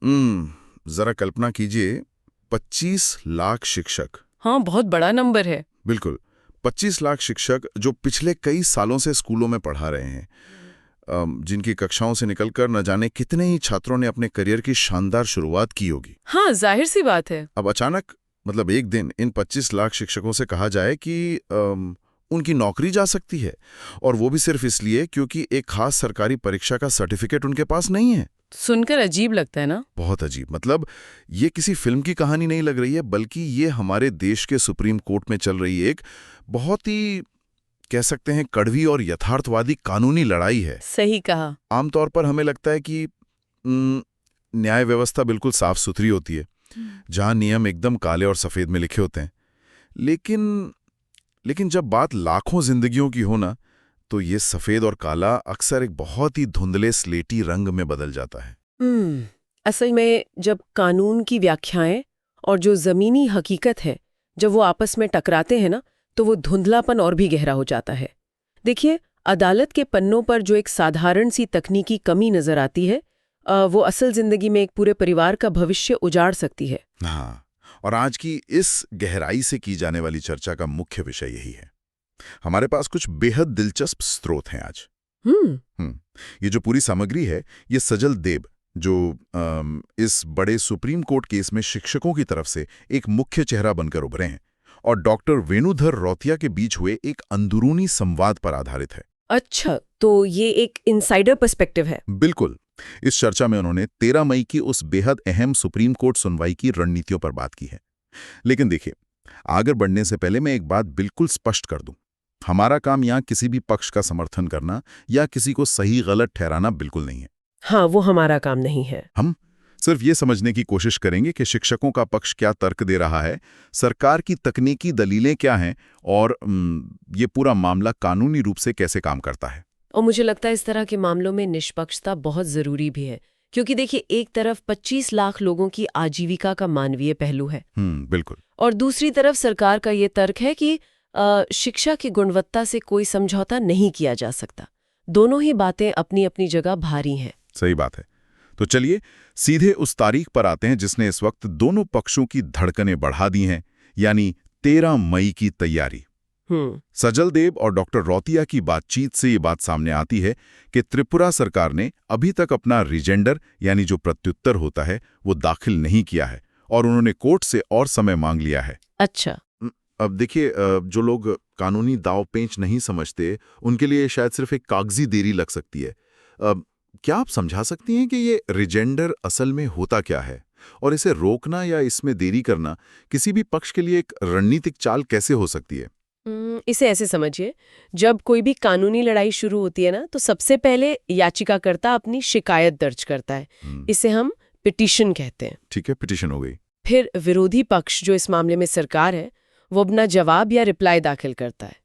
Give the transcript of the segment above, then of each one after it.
जरा कल्पना कीजिए, 25 लाख शिक्षक। हाँ, बहुत बड़ा नंबर है। बिल्कुल, 25 लाख शिक्षक जो पिछले कई सालों से स्कूलों में पढ़ा रहे हैं, जिनकी कक्षाओं से निकलकर न जाने कितने ही छात्रों ने अपने करियर की शानदार शुरुआत की होगी। हाँ, जाहिर सी बात है। अब अचानक मतलब एक दिन इन 25 लाख शिक्षकों से कहा जाए कि उनकी नौकरी जा सकती है, और वो भी सिर्फ इसलिए क्योंकि एक खास सरकारी परीक्षा का सर्टिफिकेट उनके पास नहीं है। सुनकर अजीब लगता है ना? बहुत अजीब। मतलब ये किसी फिल्म की कहानी नहीं लग रही है, बल्कि ये हमारे देश के सुप्रीम कोर्ट में चल रही एक बहुत ही, कह सकते हैं, कड़वी और यथार्थवादी कानूनी लड़ाई है। सही कहा। आमतौर पर हमें लगता है कि न्याय व्यवस्था बिल्कुल साफ सुथरी होती है, जहां नियम एकदम काले और सफेद में लिखे होते हैं। लेकिन जब बात लाखों जिंदगियों की हो ना, तो ये सफेद और काला अक्सर एक बहुत ही धुंधले स्लेटी रंग में बदल जाता है। असल में जब कानून की व्याख्याएं और जो जमीनी हकीकत है, जब वो आपस में टकराते हैं ना, तो वो धुंधलापन और भी गहरा हो जाता है। देखिए, अदालत के पन्नों पर जो एक साधारण सी तकनीकी कमी नजर आती है, वो असल जिंदगी में एक पूरे परिवार का भविष्य उजाड़ सकती है। हाँ, और आज की इस गहराई से की जाने वाली चर्चा का मुख्य विषय यही है। हमारे पास कुछ बेहद दिलचस्प स्रोत हैं आज। ये जो पूरी सामग्री है, ये सजल देब, जो इस बड़े सुप्रीम कोर्ट केस में शिक्षकों की तरफ से एक मुख्य चेहरा बनकर उभरे हैं, और डॉक्टर वेणुधर रौतिया के बीच हुए एक अंदरूनी संवाद पर आधारित है। अच्छा, तो ये एक इनसाइडर पर्सपेक्टिव है। बिल्कुल। इस चर्चा में उन्होंने 13 मई की उस बेहद अहम सुप्रीम कोर्ट सुनवाई की रणनीतियों पर बात की है। लेकिन देखिए, आगे बढ़ने से पहले मैं एक बात बिल्कुल स्पष्ट कर दूं। हमारा काम यहाँ किसी भी पक्ष का समर्थन करना या किसी को सही गलत ठहराना बिल्कुल नहीं है। हाँ, वो हमारा काम नहीं है। हम सिर्फ ये समझने की कोशिश करेंगे कि शिक्षकों का पक्ष क्या तर्क दे रहा है, सरकार की तकनीकी दलीलें क्या हैं, और ये पूरा मामला कानूनी रूप से कैसे काम करता है। और मुझे लगता है इस तरह के मामलों में निष्पक्षता बहुत जरूरी भी है, क्योंकि देखिए, एक तरफ 25 लाख लोगों की आजीविका का मानवीय पहलू है। बिल्कुल। और दूसरी तरफ सरकार का ये तर्क है कि शिक्षा की गुणवत्ता से कोई समझौता नहीं किया जा सकता। दोनों ही बातें अपनी अपनी जगह भारी हैं। सही बात है। तो चलिए सीधे उस तारीख पर आते हैं जिसने इस वक्त दोनों पक्षों की धड़कनें बढ़ा दी हैं, यानी 13 मई की तैयारी। सजल देब और डॉक्टर रौतिया की बातचीत से ये बात सामने आती है कि त्रिपुरा सरकार ने अभी तक अपना रिजेंडर, यानी जो प्रत्युत्तर होता है, वो दाखिल नहीं किया है, और उन्होंने कोर्ट से और समय मांग लिया है। अच्छा। अब देखिए, जो लोग कानूनी दाव पेंच नहीं समझते, उनके लिए शायद सिर्फ एक कागजी देरी लग सकती है। क्या आप समझा सकती हैं कि ये रिजेंडर असल में होता क्या है, और इसे रोकना या इसमें देरी करना किसी भी पक्ष के लिए एक रणनीतिक चाल कैसे हो सकती है? इसे ऐसे समझिए, जब कोई भी कानूनी लड़ाई शुरू होती है ना, तो सबसे पहले याचिकाकर्ता अपनी शिकायत दर्ज करता है। इसे हम पिटीशन कहते हैं। ठीक है, पिटीशन हो गई। फिर विरोधी पक्ष, जो इस मामले में सरकार है, वो अपना जवाब या रिप्लाई दाखिल करता है।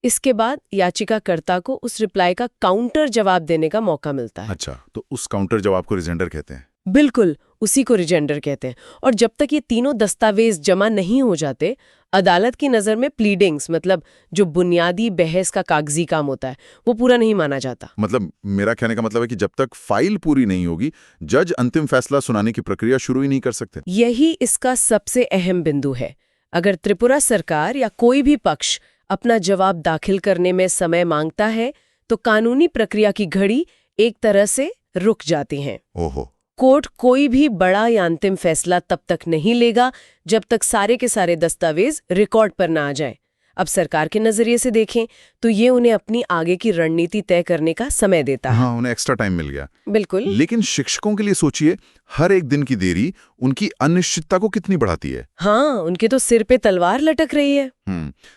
इसके बाद याचिकाकर्ता को उस रिप्लाई का काउंटर जवाब देने का मौका मिलता है। अच्छा, तो उस काउंटर जवाब को रिजेंडर कहते हैं? बिल्कुल, उसी को रिजेंडर कहते हैं। और जब तक ये तीनों दस्तावेज जमा नहीं हो जाते, अदालत की नज़र में प्लीडिंग्स, मतलब जो बुनियादी बहस का कागजी काम होता है, वो पूरा नहीं माना जाता। मतलब मेरा कहने का मतलब है कि जब तक फाइल पूरी नहीं होगी, जज अंतिम फैसला सुनाने की प्रक्रिया शुरू ही नहीं कर सकते। यही इसका सबसे अहम बिंदु है। अगर त्रिपुरा सरकार या कोई भी पक्ष अपना जवाब दाखिल करने में समय मांगता है, तो कानूनी प्रक्रिया की घड़ी एक तरह से रुक जाती है। ओहो। कोर्ट कोई भी बड़ा या अंतिम फैसला तब तक नहीं लेगा जब तक सारे के सारे दस्तावेज रिकॉर्ड पर ना आ जाए। अब सरकार के नजरिए से देखें तो ये उन्हें अपनी आगे की रणनीति तय करने का समय देता है। हाँ, उन्हें एक्स्ट्रा टाइम मिल गया। बिल्कुल। लेकिन शिक्षकों के लिए सोचिए, हर एक दिन की देरी उनकी अनिश्चितता को कितनी बढ़ाती है। हाँ, उनके तो सिर पे तलवार लटक रही है।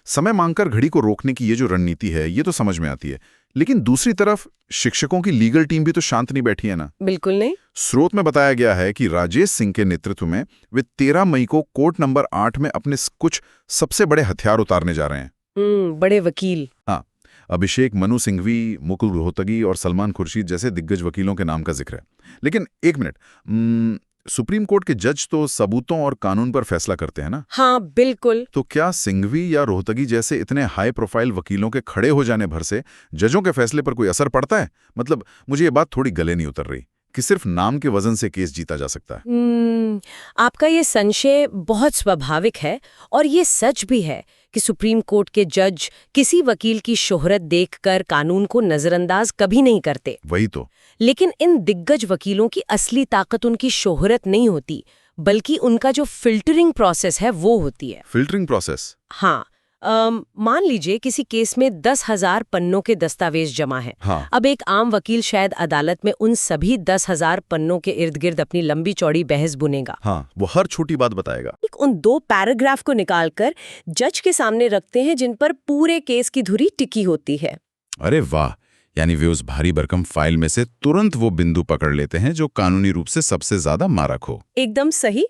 समय मांगकर घड़ी को रोकने की ये जो रणनीति है, ये तो समझ में आती है। लेकिन दूसरी तरफ शिक्षकों की लीगल टीम भी तो शांत नहीं बैठी है ना। बिल्कुल नहीं। स्रोत में बताया गया है कि राजेश सिंह के नेतृत्व में वे 13 मई को कोर्ट नंबर 8 में अपने कुछ सबसे बड़े हथियार उतारने जा रहे हैं। बड़े वकील। हाँ, अभिषेक मनु सिंघवी, मुकुल रोहतगी और सलमान खुर्शीद जैसे दिग्गज वकीलों के नाम का जिक्र है। लेकिन एक मिनट, सुप्रीम कोर्ट के जज तो सबूतों और कानून पर फैसला करते हैं ना? हाँ, बिल्कुल। तो क्या सिंघवी या रोहतगी जैसे इतने हाई प्रोफाइल वकीलों के खड़े हो जाने भर से जजों के फैसले पर कोई असर पड़ता है? मतलब मुझे ये बात थोड़ी गले नहीं उतर रही। कि सिर्फ नाम के वजन से केस जीता जा सकता है? आपका ये संशय बहुत स्वाभाविक है और ये सच भी है कि सुप्रीम कोर्ट के जज किसी वकील की शोहरत देखकर कानून को नजरअंदाज कभी नहीं करते। वही तो। लेकिन इन दिग्गज वकीलों की असली ताकत उनकी शोहरत नहीं होती, बल्कि उनका जो फिल्टरिंग प्रोसेस है वो होती है। Filtering process? हाँ। मान लीजिए किसी केस में 10,000 पन्नों के दस्तावेज जमा हैं। हाँ। अब एक आम वकील शायद अदालत में उन सभी 10,000 पन्नों के इर्द गिर्द अपनी लंबी चौड़ी बहस बुनेगा। हाँ, वो हर छोटी बात बताएगा। उन 2 पैराग्राफ को निकालकर जज के सामने रखते हैं जिन पर पूरे केस की धुरी टिकी होती है। अरे वाह, यानी वे उस भारी भरकम फाइल में से तुरंत वो बिंदु पकड़ लेते हैं जो कानूनी रूप से सबसे ज्यादा मारक हो। एकदम सही।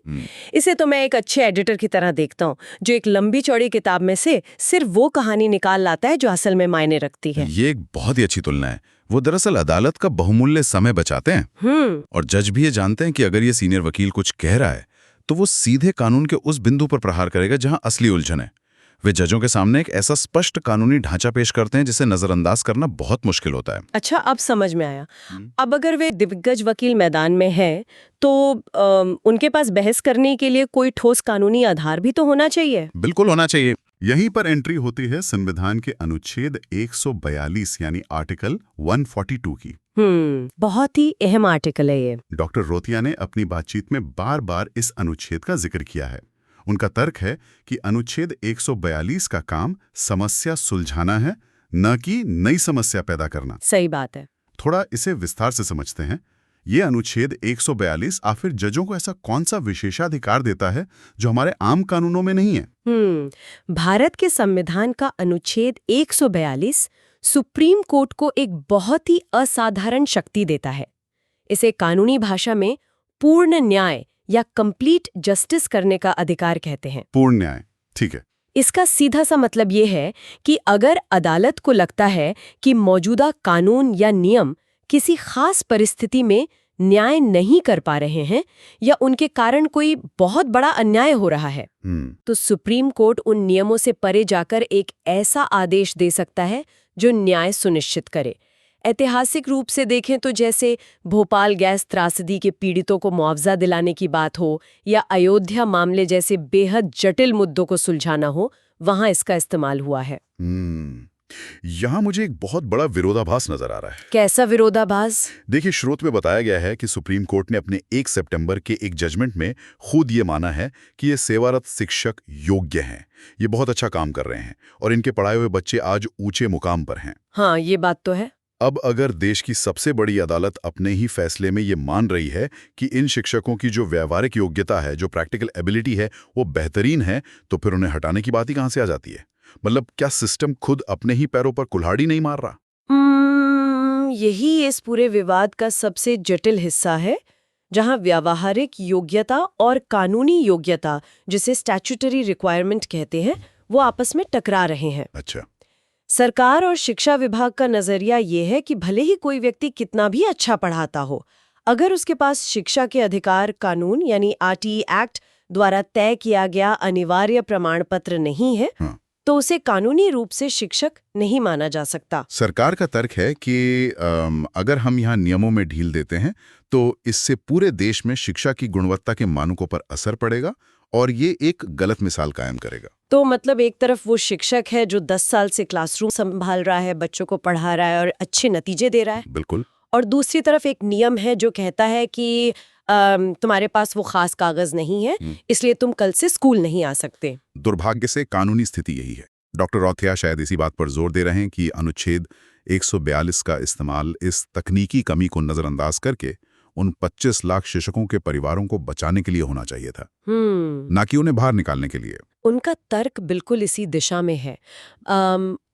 इसे तो मैं एक अच्छे एडिटर की तरह देखता हूँ, जो एक लंबी चौड़ी किताब में से सिर्फ वो कहानी निकाल लाता है जो असल में मायने रखती है। ये एक बहुत ही अच्छी तुलना है। वो दरअसल अदालत का बहुमूल्य समय बचाते हैं। और जज भी ये जानते हैं कि अगर ये सीनियर वकील कुछ कह रहा है तो वो सीधे कानून के उस बिंदु पर प्रहार करेगा जहां असली उलझन है। वे जजों के सामने एक ऐसा स्पष्ट कानूनी ढांचा पेश करते हैं जिसे नजरअंदाज करना बहुत मुश्किल होता है। अच्छा, अब समझ में आया। अब अगर वे दिग्गज वकील मैदान में हैं, तो उनके पास बहस करने के लिए कोई ठोस कानूनी आधार भी तो होना चाहिए। बिल्कुल होना चाहिए। यहीं पर एंट्री होती है संविधान के अनुच्छेद 142 यानी आर्टिकल 142 की। बहुत ही अहम आर्टिकल है ये। डॉक्टर रोतिया ने अपनी बातचीत में बार बार इस अनुच्छेद का जिक्र किया है। उनका तर्क है कि अनुच्छेद 142 का काम समस्या सुलझाना है, न कि नई समस्या पैदा करना। सही बात है। थोड़ा इसे विस्तार से समझते हैं। ये अनुच्छेद 142 आखिर जजों को ऐसा कौन सा विशेषाधिकार देता है जो हमारे आम कानूनों में नहीं है? भारत के संविधान का अनुच्छेद 142 सुप्रीम कोर्ट को एक बहुत ही असाधारण शक्ति देता है। इसे कानूनी भाषा में पूर्ण न्याय या कंप्लीट जस्टिस करने का अधिकार कहते हैं। पूर्ण न्याय, ठीक है। इसका सीधा सा मतलब ये है कि अगर अदालत को लगता है कि मौजूदा कानून या नियम किसी खास परिस्थिति में न्याय नहीं कर पा रहे हैं या उनके कारण कोई बहुत बड़ा अन्याय हो रहा है, तो सुप्रीम कोर्ट उन नियमों से परे जाकर एक ऐसा आदेश दे सकता है जो न्याय सुनिश्चित करे। ऐतिहासिक रूप से देखें तो जैसे भोपाल गैस त्रासदी के पीड़ितों को मुआवजा दिलाने की बात हो या अयोध्या मामले जैसे बेहद जटिल मुद्दों को सुलझाना हो, वहां इसका इस्तेमाल हुआ है। यहाँ मुझे एक बहुत बड़ा विरोधाभास नजर आ रहा है। कैसा विरोधाभास? देखिए, स्रोत में बताया गया है कि सुप्रीम कोर्ट ने अपने 1 सितंबर के एक जजमेंट में खुद ये माना है कि ये सेवारत शिक्षक योग्य हैं, ये बहुत अच्छा काम कर रहे हैं और इनके पढ़ाए हुए बच्चे आज ऊंचे मुकाम पर हैं। हाँ, ये बात तो है। अब अगर देश की सबसे बड़ी अदालत अपने ही फैसले में ये मान रही है कि इन शिक्षकों की जो व्यावहारिक योग्यता है, जो प्रैक्टिकल एबिलिटी है, वो बेहतरीन है, तो फिर उन्हें हटाने की बात ही कहां से आ जाती है? मतलब क्या सिस्टम खुद अपने ही पैरों पर कुल्हाड़ी नहीं मार रहा? यही इस पूरे विवाद का सबसे जटिल हिस्सा है, जहां व्यावहारिक योग्यता और कानूनी योग्यता, जिसे स्टैट्यूटरी रिक्वायरमेंट कहते हैं, वो आपस में टकरा रहे हैं। अच्छा। सरकार और शिक्षा विभाग का नजरिया ये है कि भले ही कोई व्यक्ति कितना भी अच्छा पढ़ाता हो, अगर उसके पास शिक्षा के अधिकार कानून यानी आरटीई एक्ट द्वारा तय किया गया अनिवार्य प्रमाण पत्र नहीं है, तो उसे कानूनी रूप से शिक्षक नहीं माना जा सकता। सरकार का तर्क है कि अगर हम यहाँ नियमों में ढील देते हैं तो इससे पूरे देश में शिक्षा की गुणवत्ता के मानकों पर असर पड़ेगा और ये एक गलत मिसाल कायम करेगा। तो मतलब एक तरफ वो शिक्षक है जो 10 साल से क्लासरूम संभाल रहा है, बच्चों को पढ़ा रहा है और अच्छे नतीजे दे रहा है। बिल्कुल। और दूसरी तरफ एक नियम है जो कहता है कि तुम्हारे पास वो खास कागज नहीं है, इसलिए तुम कल से स्कूल नहीं आ सकते। दुर्भाग्य से कानूनी स्थिति यही है। डॉक्टर रोतिया शायद इसी बात पर जोर दे रहे हैं कि अनुच्छेद 142 का इस्तेमाल इस तकनीकी कमी को नजरअंदाज करके उन 25 लाख शिक्षकों के परिवारों को बचाने के लिए होना चाहिए था, ना कि उन्हें बाहर निकालने के लिए। उनका तर्क बिल्कुल इसी दिशा में है।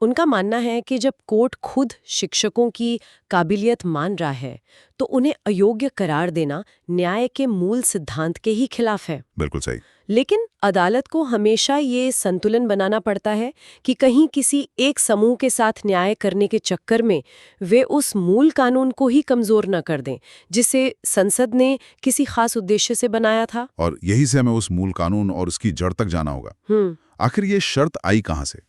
उनका मानना है कि जब कोर्ट खुद शिक्षकों की काबिलियत मान रहा है, तो उन्हें अयोग्य करार देना न्याय के मूल सिद्धांत के ही खिलाफ है। बिल्कुल सही। लेकिन अदालत को हमेशा ये संतुलन बनाना पड़ता है कि कहीं किसी एक समूह के साथ न्याय करने के चक्कर में वे उस मूल कानून को ही कमजोर न कर दें जिसे संसद ने किसी खास उद्देश्य से बनाया था। और यही से हमें उस मूल कानून और उसकी जड़ तक जाना होगा। आखिर ये शर्त आई कहां से?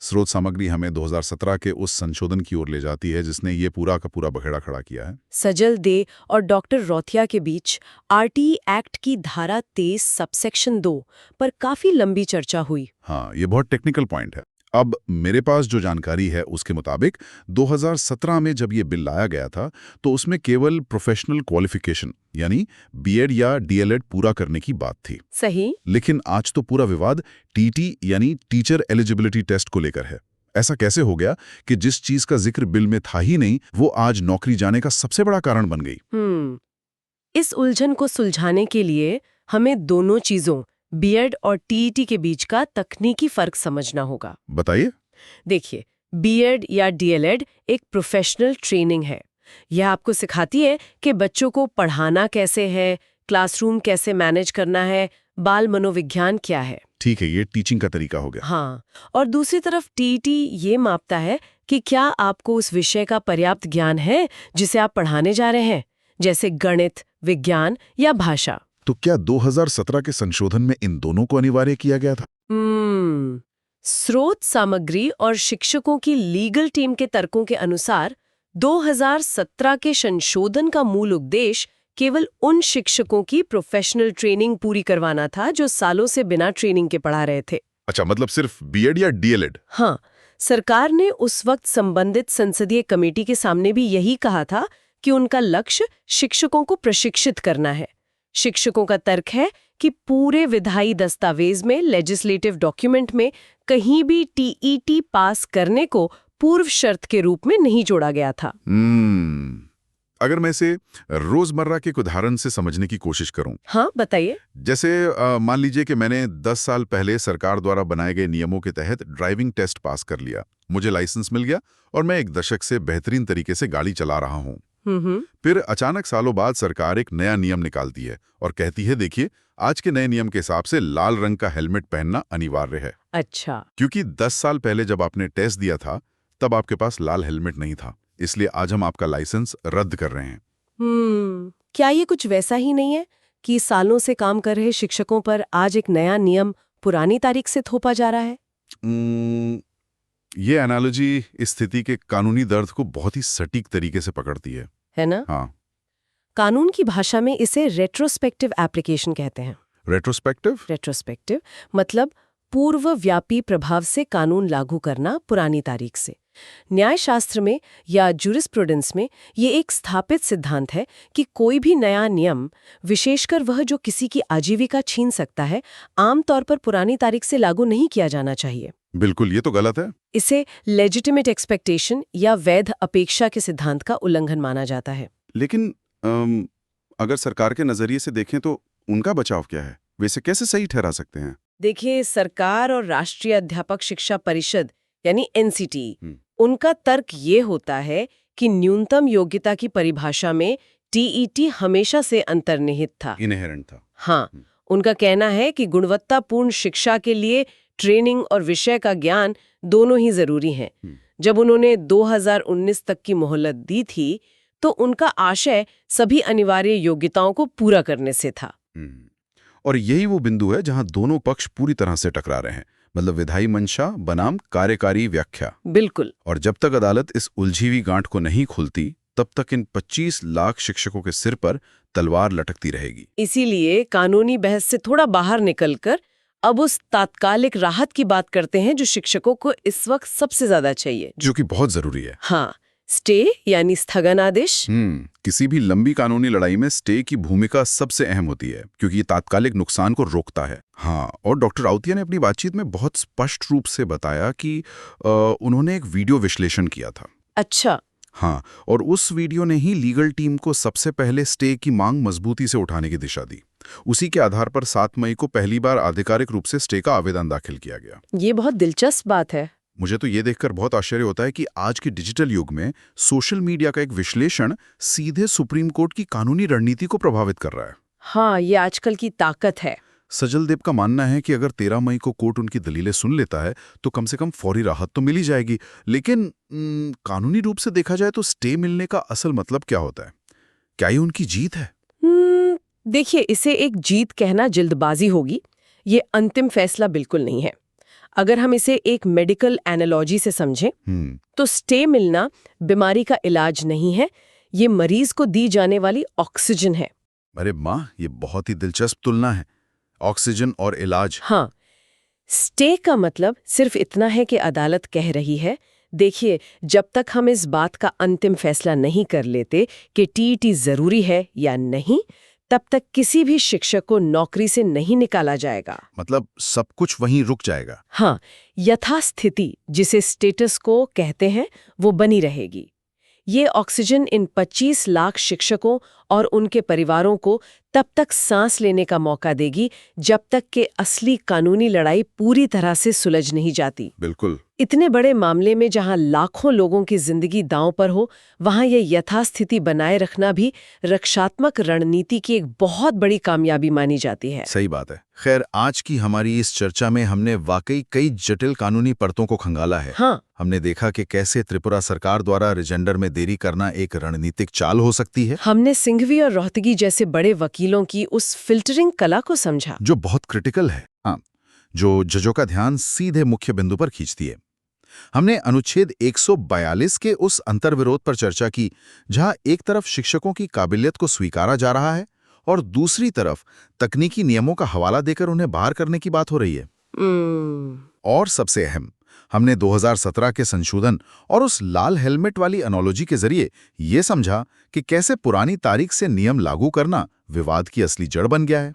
स्रोत सामग्री हमें 2017 के उस संशोधन की ओर ले जाती है जिसने ये पूरा का पूरा बखेड़ा खड़ा किया है। सजल दे और डॉक्टर रौथिया के बीच आरटीई एक्ट की धारा 23 सबसेक्शन 2 पर काफी लंबी चर्चा हुई। हाँ, ये बहुत टेक्निकल पॉइंट है। अब मेरे पास जो जानकारी है उसके मुताबिक 2017 में जब ये बिल लाया गया था तो उसमें केवल प्रोफेशनल क्वालिफिकेशन यानी बीएड या डीएलएड पूरा करने की बात थी। सही। लेकिन आज तो पूरा विवाद टीटी यानी टीचर एलिजिबिलिटी टेस्ट को लेकर है। ऐसा कैसे हो गया कि जिस चीज का जिक्र बिल में था ही नहीं वो आज नौकरी जाने का सबसे बड़ा कारण बन गई? इस उलझन को सुलझाने के लिए हमें दोनों चीजों बीएड और टीईटी के बीच का तकनीकी फर्क समझना होगा। बताइए। देखिए, बीएड या डीएलएड एक प्रोफेशनल ट्रेनिंग है। यह आपको सिखाती है कि बच्चों को पढ़ाना कैसे है, क्लासरूम कैसे मैनेज करना है, बाल मनोविज्ञान क्या है। ठीक है, ये टीचिंग का तरीका हो गया। हाँ, और दूसरी तरफ टीईटी ये मापता है कि क्या आपको उस विषय का पर्याप्त ज्ञान है जिसे आप पढ़ाने जा रहे हैं, जैसे गणित, विज्ञान या भाषा। तो क्या 2017 के संशोधन में इन दोनों को अनिवार्य किया गया था? स्रोत सामग्री और शिक्षकों की लीगल टीम के तर्कों के अनुसार 2017 के संशोधन का मूल उद्देश्य केवल उन शिक्षकों की प्रोफेशनल ट्रेनिंग पूरी करवाना था जो सालों से बिना ट्रेनिंग के पढ़ा रहे थे। अच्छा, मतलब सिर्फ बीएड या डीएलएड? हाँ, सरकार ने उस वक्त संबंधित संसदीय कमेटी के सामने भी यही कहा था कि उनका लक्ष्य शिक्षकों को प्रशिक्षित करना है। शिक्षकों का तर्क है कि पूरे विधायी दस्तावेज में, लेजिस्लेटिव डॉक्यूमेंट में कहीं भी टीईटी पास करने को पूर्व शर्त के रूप में नहीं जोड़ा गया था। अगर मैं इसे रोजमर्रा के एक उदाहरण से समझने की कोशिश करूं। हाँ, बताइए। जैसे मान लीजिए कि मैंने 10 साल पहले सरकार द्वारा बनाए गए नियमों के तहत ड्राइविंग टेस्ट पास कर लिया, मुझे लाइसेंस मिल गया और मैं 1 दशक से बेहतरीन तरीके से गाड़ी चला रहा हूं। फिर अचानक सालों बाद सरकार एक नया नियम निकालती है और कहती है, देखिए, आज के नए नियम के हिसाब से लाल रंग का हेलमेट पहनना अनिवार्य है। अच्छा। क्योंकि 10 साल पहले जब आपने टेस्ट दिया था तब आपके पास लाल हेलमेट नहीं था, इसलिए आज हम आपका लाइसेंस रद्द कर रहे हैं। क्या ये कुछ वैसा ही नहीं है कि सालों से काम कर रहे शिक्षकों पर आज एक नया नियम पुरानी तारीख से थोपा जा रहा है? ये एनालॉजी इस स्थिति के कानूनी दर्द को बहुत ही सटीक तरीके से पकड़ती है ना? हाँ। कानून की भाषा में इसे रेट्रोस्पेक्टिव एप्लीकेशन कहते हैं। रेट्रोस्पेक्टिव मतलब पूर्वव्यापी प्रभाव से कानून लागू करना पुरानी तारीख से। न्यायशास्त्र में या जूरिस्प्रूडेंस में ये एक स्थापित सिद्धांत है कि कोई भी नया नियम, विशेषकर वह जो किसी की आजीविका छीन सकता है, आमतौर पर पुरानी तारीख से लागू नहीं किया जाना चाहिए। बिल्कुल, ये तो गलत है। इसे लेजिटिमेट एक्सपेक्टेशन या वैध अपेक्षा के सिद्धांत का उल्लंघन माना जाता है। लेकिन अगर सरकार के नजरिए से देखें तो उनका बचाव क्या है? वैसे कैसे सही ठहरा सकते हैं? देखिए, सरकार और राष्ट्रीय अध्यापक शिक्षा परिषद यानी एनसीटी, उनका तर्क ये होता है कि न्यूनतम योग्यता की परिभाषा में टीईटी हमेशा से अंतर्निहित था, इनहेरेंट था। हाँ, उनका कहना है कि गुणवत्तापूर्ण शिक्षा के लिए ट्रेनिंग और विषय का ज्ञान दोनों ही जरूरी हैं। जब उन्होंने 2019 तक की मोहलत दी थी तो उनका आशय सभी अनिवार्य योग्यताओं को पूरा करने से था। और यही वो बिंदु है जहां दोनों पक्ष पूरी तरह से टकरा रहे हैं, मतलब विधायी मंशा बनाम कार्यकारी व्याख्या। बिल्कुल। और जब तक अदालत इस उलझी हुई गांठ को नहीं खुलती तब तक इन 25 लाख शिक्षकों के सिर पर तलवार लटकती रहेगी। इसीलिए कानूनी बहस से थोड़ा बाहर निकलकर अब उस तात्कालिक राहत की बात करते हैं जो शिक्षकों को इस वक्त सबसे ज्यादा चाहिए, जो कि बहुत जरूरी है। हाँ, स्टे यानी स्थगन आदेश। किसी भी लंबी कानूनी लड़ाई में स्टे की भूमिका सबसे अहम होती है क्योंकि ये तात्कालिक नुकसान को रोकता है। हाँ, और डॉक्टर राउतिया ने अपनी बातचीत में बहुत स्पष्ट रूप से बताया कि उन्होंने एक वीडियो विश्लेषण किया था। अच्छा। हाँ, और उस वीडियो ने ही लीगल टीम को सबसे पहले स्टे की मांग मजबूती से उठाने की दिशा दी। उसी के आधार पर 7 मई को पहली बार आधिकारिक रूप से स्टे का आवेदन दाखिल किया गया। ये बहुत दिलचस्प बात है। मुझे तो ये देखकर बहुत आश्चर्य होता है कि आज के डिजिटल युग में सोशल मीडिया का एक विश्लेषण सीधे सुप्रीम कोर्ट की कानूनी रणनीति को प्रभावित कर रहा है। हाँ, ये आजकल की ताकत है। सजल देव का मानना है कि अगर 13 मई को कोर्ट उनकी दलीलें सुन लेता है तो कम से कम फौरी राहत तो मिल ही जाएगी। लेकिन कानूनी रूप से देखा जाए तो स्टे मिलने का असल मतलब क्या होता है? क्या ये उनकी जीत है? देखिए, इसे एक जीत कहना जल्दबाजी होगी। ये अंतिम फैसला बिल्कुल नहीं है। अगर हम इसे एक मेडिकल एनालॉजी से समझें तो स्टे मिलना बीमारी का इलाज नहीं है, ये मरीज को दी जाने वाली ऑक्सीजन है। अरे माँ, ये बहुत ही दिलचस्प तुलना है, ऑक्सीजन और इलाज। हाँ, स्टे का मतलब सिर्फ इतना है कि अदालत कह रही है, देखिए, जब तक हम इस बात का अंतिम फैसला नहीं कर लेते कि टीईटी जरूरी है या नहीं, तब तक किसी भी शिक्षक को नौकरी से नहीं निकाला जाएगा। मतलब सब कुछ वहीं रुक जाएगा। हाँ, यथास्थिति जिसे स्टेटस को कहते हैं वो बनी रहेगी। ये ऑक्सीजन इन 25 लाख शिक्षकों और उनके परिवारों को तब तक सांस लेने का मौका देगी जब तक कि असली कानूनी लड़ाई पूरी तरह से सुलझ नहीं जाती। बिल्कुल। इतने बड़े मामले में जहां लाखों लोगों की जिंदगी दांव पर हो, वहां ये यथास्थिति बनाए रखना भी रक्षात्मक रणनीति की एक बहुत बड़ी कामयाबी मानी जाती है। सही बात है। खैर, आज की हमारी इस चर्चा में हमने वाकई कई जटिल कानूनी परतों को खंगाला है। हाँ, हमने देखा कि कैसे त्रिपुरा सरकार द्वारा रिजेंडर में देरी करना एक रणनीतिक चाल हो सकती है। हमने सिंघवी और रोहतगी जैसे बड़े वकीलों की उस फिल्टरिंग कला को समझा जो बहुत क्रिटिकल है। हाँ, जो जजों का ध्यान सीधे मुख्य बिंदु पर खींचती है। हमने अनुच्छेद 142 के उस अंतर्विरोध पर चर्चा की, जहां एक तरफ शिक्षकों की काबिलियत को स्वीकारा जा रहा है और दूसरी तरफ तकनीकी नियमों का हवाला देकर उन्हें बाहर करने की बात हो रही है। और सबसे अहम, हमने 2017 के संशोधन और उस लाल हेलमेट वाली एनोलॉजी के जरिए ये समझा कि कैसे पुरानी तारीख से नियम लागू करना विवाद की असली जड़ बन गया है।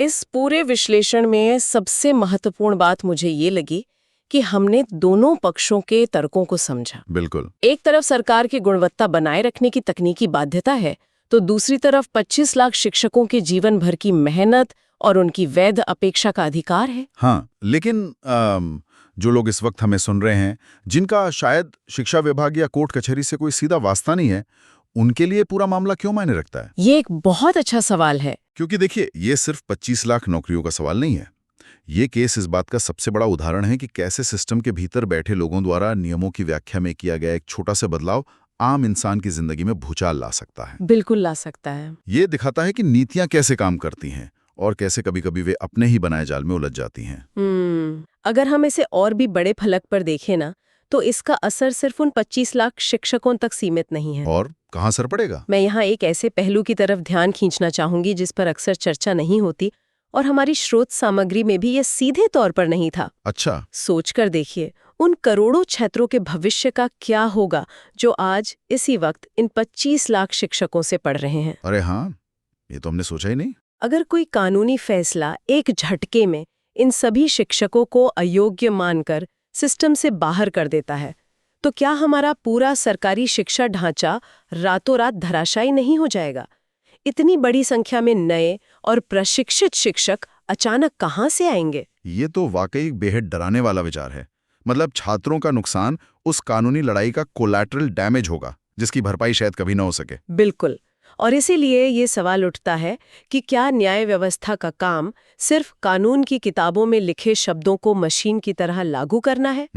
इस पूरे विश्लेषण में सबसे महत्वपूर्ण बात मुझे ये लगी कि हमने दोनों पक्षों के तर्कों को समझा। बिल्कुल। एक तरफ सरकार की गुणवत्ता बनाए रखने की तकनीकी बाध्यता है, तो दूसरी तरफ 25 लाख शिक्षकों के जीवन भर की मेहनत और उनकी वैध अपेक्षा का अधिकार है। हाँ, लेकिन जो लोग इस वक्त हमें सुन रहे हैं, जिनका शायद शिक्षा विभाग या कोर्ट कचहरी से कोई सीधा वास्ता नहीं है, उनके लिए पूरा मामला क्यों मायने रखता है? ये एक बहुत अच्छा सवाल है। क्योंकि देखिए, ये सिर्फ 25 लाख नौकरियों का सवाल नहीं है। ये केस इस बात का सबसे बड़ा उदाहरण है कि कैसे सिस्टम के भीतर बैठे लोगों द्वारा नियमों की व्याख्या में किया गया एक छोटा सा बदलाव आम इंसान की जिंदगी में भूचाल ला सकता है। बिल्कुल ला सकता है। ये दिखाता है कि नीतियां कैसे काम करती हैं और कैसे कभी-कभी वे अपने ही बनाए जाल में उलझ जाती हैं। अगर हम इसे और भी बड़े फलक पर देखें ना, तो इसका असर सिर्फ उन 25 लाख शिक्षकों तक सीमित नहीं है। और कहाँ असर पड़ेगा? मैं यहाँ एक ऐसे पहलू की तरफ ध्यान खींचना चाहूंगी जिस पर अक्सर चर्चा नहीं होती, और हमारी स्रोत सामग्री में भी ये सीधे तौर पर नहीं था। अच्छा। सोचकर देखिए, उन करोड़ों छात्रों के भविष्य का क्या होगा जो आज इसी वक्त इन 25 लाख शिक्षकों से पढ़ रहे हैं। अरे हाँ, ये तो हमने सोचा ही नहीं। अगर कोई कानूनी फैसला एक झटके में इन सभी शिक्षकों को अयोग्य मानकर सिस्टम से बाहर कर देता है, तो क्या हमारा पूरा सरकारी शिक्षा ढांचा रातों रात धराशायी नहीं हो जाएगा? इतनी बड़ी संख्या में नए और प्रशिक्षित शिक्षक अचानक कहां से आएंगे? ये तो वाकई बेहद डराने वाला विचार है। मतलब छात्रों का नुकसान उस कानूनी लड़ाई का कोलैटरल डैमेज होगा, जिसकी भरपाई शायद कभी न हो सके। बिल्कुल। और इसीलिए ये सवाल उठता है कि क्या न्याय व्यवस्था का काम सिर्फ कानून की किताबों में लिखे शब्दों को मशीन की तरह लागू करना है,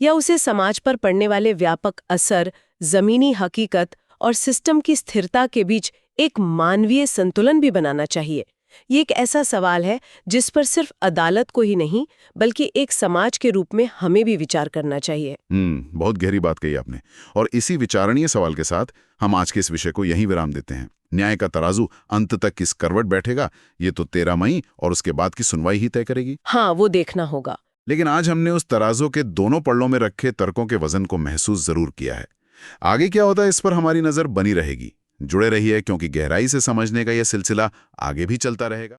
या उसे समाज पर पड़ने वाले व्यापक असर, जमीनी हकीकत और सिस्टम की स्थिरता के बीच एक मानवीय संतुलन भी बनाना चाहिए? ये एक ऐसा सवाल है जिस पर सिर्फ अदालत को ही नहीं, बल्कि एक समाज के रूप में हमें भी विचार करना चाहिए। बहुत गहरी बात कही आपने। और इसी विचारणीय सवाल के साथ हम आज के इस विषय को यहीं विराम देते हैं। न्याय का तराजू अंत तक किस करवट बैठेगा, ये तो 13 मई और उसके बाद की सुनवाई ही तय करेगी। हाँ, वो देखना होगा। लेकिन आज हमने उस तराजू के दोनों पड़ों में रखे तर्कों के वजन को महसूस जरूर किया है। आगे क्या होता है, इस पर हमारी नजर बनी रहेगी। जुड़े रहिए, क्योंकि गहराई से समझने का यह सिलसिला आगे भी चलता रहेगा।